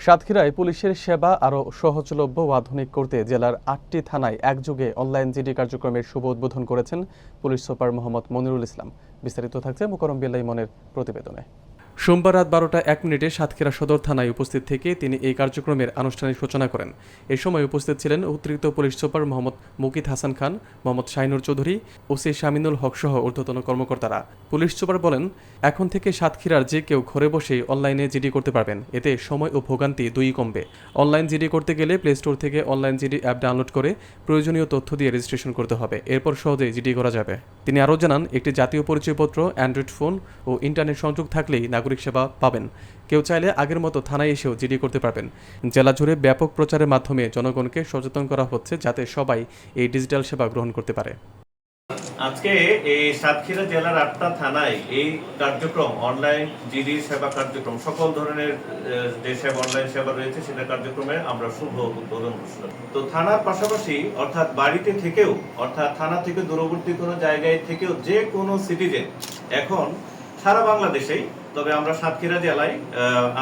সাতক্ষীরায় পুলিশের সেবা আরও সহজলভ্য ও আধুনিক করতে জেলার ৮টি থানায় একযোগে অনলাইন জিডি কার্যক্রমের শুভ উদ্বোধন করেছেন পুলিশ সুপার মোহাম্মদ মনিরুল ইসলাম। বিস্তারিত থাকছে মুকরম বিল্লাহ ইমনের প্রতিবেদনে। সোমবার রাত ১২টা ১ মিনিটে সাতক্ষীরা সদর থানায় উপস্থিত থেকে তিনি এই কার্যক্রমের আনুষ্ঠানিক সূচনা করেন। এ সময় উপস্থিত ছিলেন অতিরিক্ত police super Mohammad Mukit Hasan Khan, Mohammad Shahinur Chowdhury, OC Shaminul হক সহ ঊর্ধ্বতন কর্মকর্তারা। পুলিশ সুপার বলেন, এখন থেকে সাতক্ষীরার যে কেউ ঘরে বসেই অনলাইনে জিডি করতে পারবেন। এতে সময় ও ভোগান্তি দুই কমবে। অনলাইন জিডি করতে গেলে প্লে স্টোর থেকে অনলাইন জিডি অ্যাপ ডাউনলোড করে প্রয়োজনীয় তথ্য দিয়ে রেজিস্ট্রেশন করতে হবে। এরপর সহজেই জিডি করা যাবে। তিনি আরও জানান, একটি জাতীয় পরিচয়পত্র, অ্যান্ড্রয়েড ফোন ও ইন্টারনেট সংযোগ থাকলেই নাগরিক সেবা পাবেন। কেউ চাইলে আগের মতো থানায় এসেও জিডি করতে পারবেন। জেলা জুড়ে ব্যাপক প্রচারের মাধ্যমে জনগণকে সচেতন করা হচ্ছে, যাতে সবাই এই ডিজিটাল সেবা গ্রহণ করতে পারে। আজকে এই সাতক্ষীরা জেলার ৮টা থানায় এই কার্যক্রম, অনলাইন জিডি সেবা কার্যক্রম, সকল ধরনের যে সেবা অনলাইন সেবা রয়েছে সেটা কার্যক্রমে আমরা শুভ উদ্বোধন করছিলাম। তো থানার পাশাপাশি অর্থাৎ বাড়িতে থেকেও, অর্থাৎ থানা থেকে দূরবর্তী কোনো জায়গায় থেকেও যে কোনো সিটিজেন এখন সারা বাংলাদেশেই, তবে আমরা সাতক্ষীরা জেলায়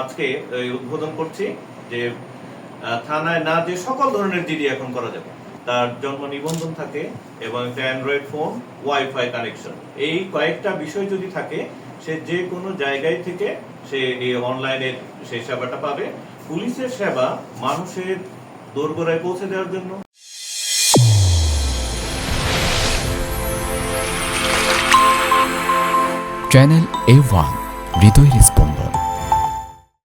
আজকে উদ্বোধন করছি যে থানায় না যে সকল ধরনের জিডি এখন করা যাবে। তার জন্ম নিবন্ধন থাকে এবং একটা অ্যান্ড্রয়েড ফোন, ওয়াইফাই কানেকশন, এই কয়েকটা বিষয় যদি থাকে, সে যে কোনো জায়গায় থেকে সে এই অনলাইনের সেই সেবাটা পাবে। পুলিশের সেবা মানুষের দোরগোড়ায় পৌঁছে দেওয়ার জন্য চ্যানেল A1 হৃদয়ের স্পন্দন।